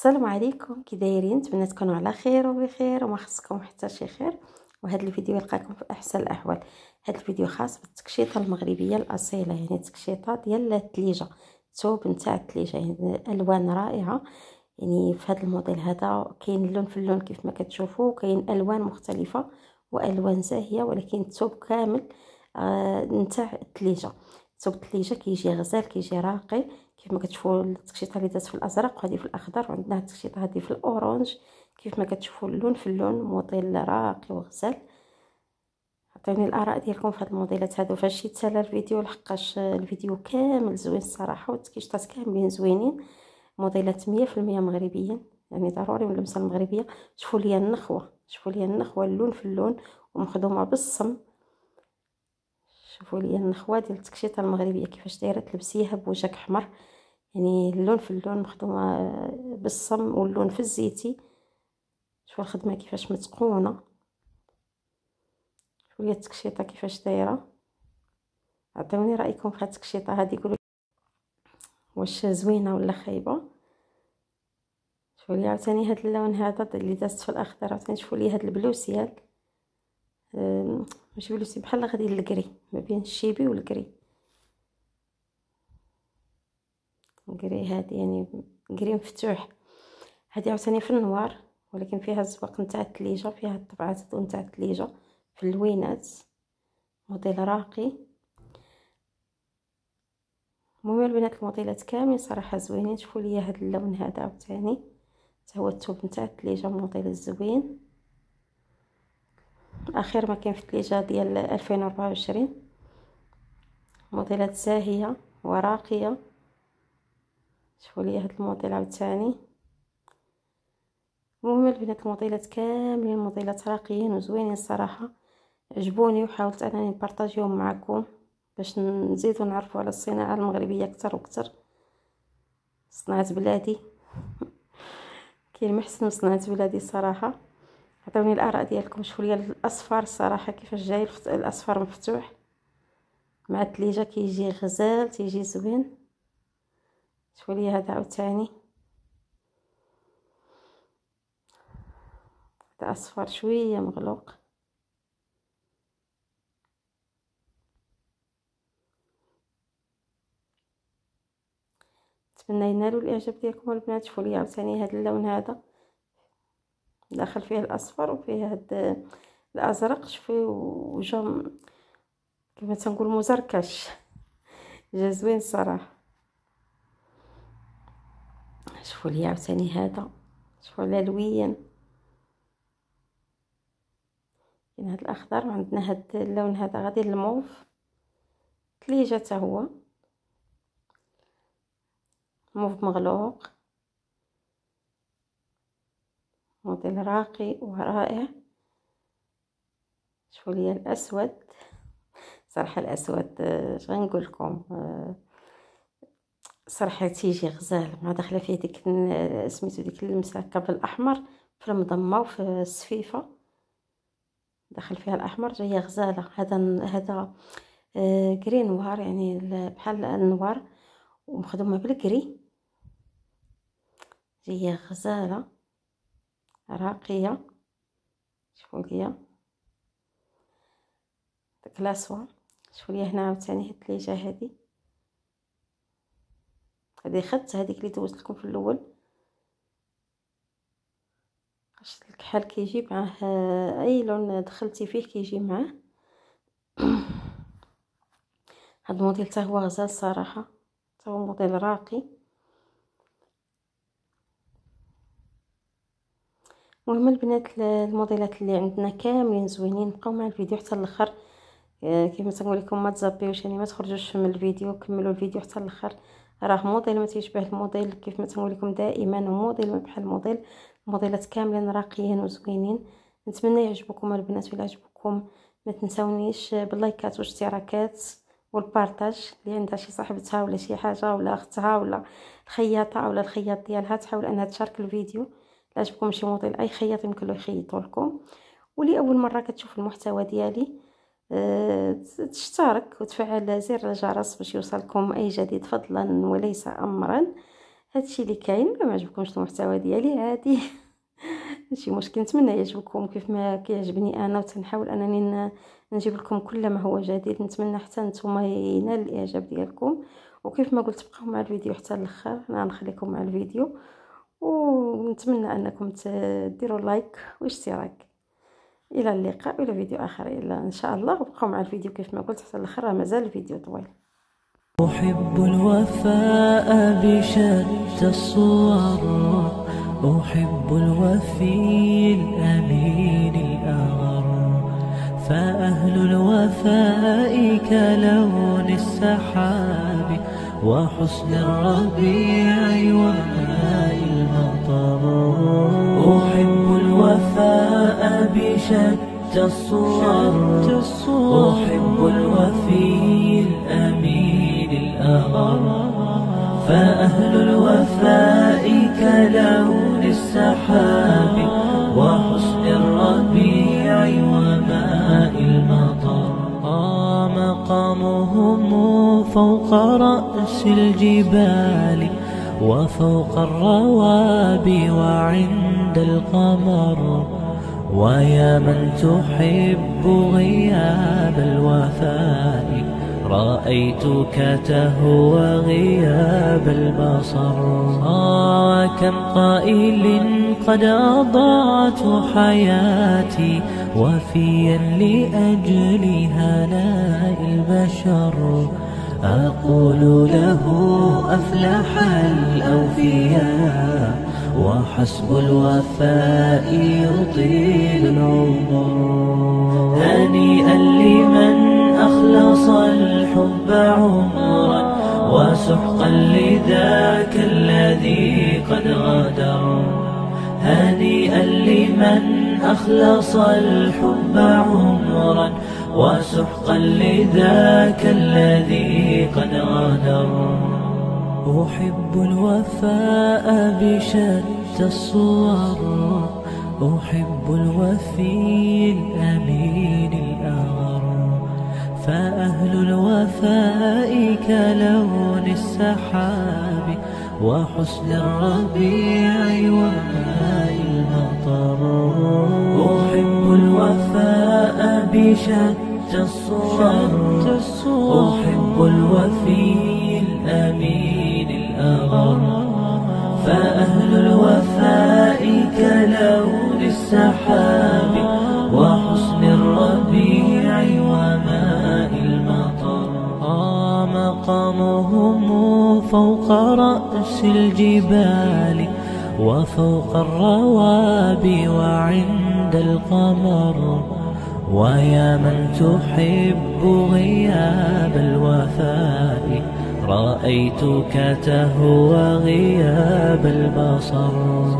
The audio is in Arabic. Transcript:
السلام عليكم، كي دايرين؟ نتمنى تكونوا على خير وبخير وما خصكم حتى شي خير. وهذا الفيديو يلقاكم في احسن الاحوال. هذا الفيديو خاص بالتكشيطه المغربيه الاصيله، يعني التكشيطه ديال الثليجه، الثوب نتاع الثليجه، يعني الوان رائعه. يعني في هذا الموديل هذا كاين اللون في اللون كيف ما كتشوفوا، كاين الوان مختلفه والوان زاهيه، ولكن الثوب كامل نتاع الثليجه. ثوب الثليجه كيجي غزال، كيجي راقي، كيف ما كتشوفوا التكشيطه اللي دازت في الازرق وهذه في الاخضر، وعندنا التكشيطه هذه في الاورانج. كيف ما كتشوفوا اللون في اللون، موديل راقي وغزال. عطيوني الاراء ديالكم في هاد الموديلات هادو فاش يتسالى الفيديو، لحقاش الفيديو كامل زوين الصراحه، والتكشيطات كاملين زوينين. موديلات 100% مغربيين، يعني ضروري من اللمسه المغربيه. شوفوا لي النخوه، شوفوا لي النخوه، اللون في اللون ومخدومه بالصم. شوفوا لي النخوه ديال التكشيطه المغربيه كيفاش دايره، تلبسيها بوجهك احمر، يعني اللون في اللون مخدومه بالصم واللون في الزيتي. شوفوا الخدمه كيفاش متقونه. شوفوا لي التكشيطه كيفاش دايره. عطيوني رايكم في هاد التكشيطه هذه، قولوا واش زوينه ولا خايبه. شوفوا لي عاوتاني هاد اللون هذا اللي دازت في الاخضر، عاوتاني شوفوا لي هاد البلوسيال، ماشي بلوسي، بحال غادي للكري، ما بين الشيبي والكري. الكري هادي يعني كري مفتوح. هادي عاوتاني في النوار، ولكن فيها الزواق نتاع الثليجه، فيها الطبعات نتاع الثليجه في اللوينات. موديل راقي. المهم البنات الموديلات كاملين صراحه زوينين. شوفوا لي هذا اللون هذا عاوتاني، حتى هو الثوب نتاع الثليجه، موديل زوين. اخر ما كاين في الثليجه ديال 2024. موديلات زاهيه وراقيه. شوفوا لي هذا الموديل عاوتاني. المهم البنات الموديلات كاملين موديلات راقيين وزوينين الصراحه، عجبوني، وحاولت انني نبارطاجيهم معكم باش نزيدوا نعرفوا على الصناعه المغربيه اكثر واكثر. صناعه بلادي كاين محسن صناعه بلادي الصراحه. عطوني الاراء ديالكم. شوفوا لي الاصفر الصراحه كيفاش جاي، الاصفر مفتوح مع الثليجه كيجي غزال، تيجي زوين. شوفوا لي هذا عاوتاني، هذا اصفر شويه مغلوق. نتمنى ينالوا الاعجاب ديالكم البنات. شوفوا لي عاوتاني هذا اللون هذا، داخل فيه الاصفر وفيه هذا الازرق. شوفوا وجه كما تنقول مزركش، جا زوين الصراحه. شوفوا لي عاوتاني هذا، شوفوا الالوين، كاين هذا الاخضر، وعندنا هذا اللون هذا غادي الموف، ثليجه حتى هو موف مغلوق. موديل راقي ورائع. شوفوا لي الاسود، صراحه الاسود اش غنقول لكم، صراحه تيجي غزال، مع داخله فيه ديك سميتو ديك اللمسه كابل الاحمر في المضمه وفي السفيفه، داخل فيها الاحمر، جايه غزاله. هذا كري نوار، يعني بحال النوار ومخدومه بالكري، جايه غزاله راقيه. شوفوا لي داك لاسوا. شوفوا لي هنا عاوتاني هاد الثليجه هذه خدت هذيك اللي دوزت لكم في الاول. الكحل كيجي معاه اي لون دخلتي فيه كيجي معاه. هاد الموديل حتى هو غزال الصراحه، حتى هو موديل راقي. المهم البنات الموديلات اللي عندنا كاملين زوينين، بقاو مع الفيديو حتى الاخر. كيما تنقول لكم ما تزابيوش، يعني ما تخرجوش من الفيديو، كملوا الفيديو حتى الاخر. راه موديل ما تيشبه الموديل، كيف ما تنقول لكم دائما موديل ما بحال الموديل. الموديلات كاملين راقيين وزوينين. نتمنى يعجبكم البنات، ولا عجبكم ما تنساونيش باللايكات والاشتراكات والبارطاج. اللي عندها شي صاحبتها ولا شي حاجه ولا اختها ولا الخياطه ولا الخياط ديالها، تحاول انها تشارك الفيديو. لا عجبكم شي موديل اي خياط يمكن له يخيطوا لكم. واللي اول مره كتشوف المحتوى ديالي تشترك وتفعل زر الجرس باش يوصلكم اي جديد فضلا وليس امرا. هادشي اللي كاين. ما عجبكمش المحتوى ديالي عادي ماشي مشكل، نتمنى يعجبكم كيف ما كيعجبني انا، وتنحاول انني نجيب لكم كل ما هو جديد. نتمنى حتى نتوما ينال الاعجاب ديالكم، وكيف ما قلت بقاو مع الفيديو حتى الاخر، انا نخليكم مع الفيديو، ونتمنى انكم ديروا لايك واشتراك. الى اللقاء الى فيديو اخر الا ان شاء الله، وبقاو مع الفيديو كيف ما قلت حتى الاخر، مازال الفيديو طويل. أحب الوفاء بشتى الصور، أحب الوفي الأمين الأغر، فأهل الوفاء كلون السحاب وحسن الربيع وماء المطر. أحب الوفاء بشتى الصور، أحب الوفي الأمين الأغر، فأهل الوفاء كلون السحاب وحسن الربيع وماء المطر. مقامهم فوق رأس الجبال وفوق الروابي وعند القمر، ويا من تحب غياب الوفاء رأيتك تهوى غياب البصر. كم قائل قد أضعت حياتي وفيا لأجل هناء البشر، أقول له أفلح الأوفياء وحسب الوفاء يطيل العمر. هنيئا لمن أخلص الحب عمرا وسحقا لذاك الذي قد غدر. هنيئا لمن أخلص الحب عمرا وسحقا لذاك الذي قد غدر. أحب الوفاء بشتى الصور، أحب الوفي الأمين الأغر، فأهل الوفاء كلون السحاب وحسن الربيع وماء المطر. أحب الوفاء بشتى الصور، أحب الوفي الأمين الأغر، فأهل الوفاء كلون السحاب وحسن الربيع وماء المطر. مقامهم فوق رأس الجبال وفوق الروابي وعند القمر، ويا من تحب غياب الوفاء رأيتك تهوى غياب البصر.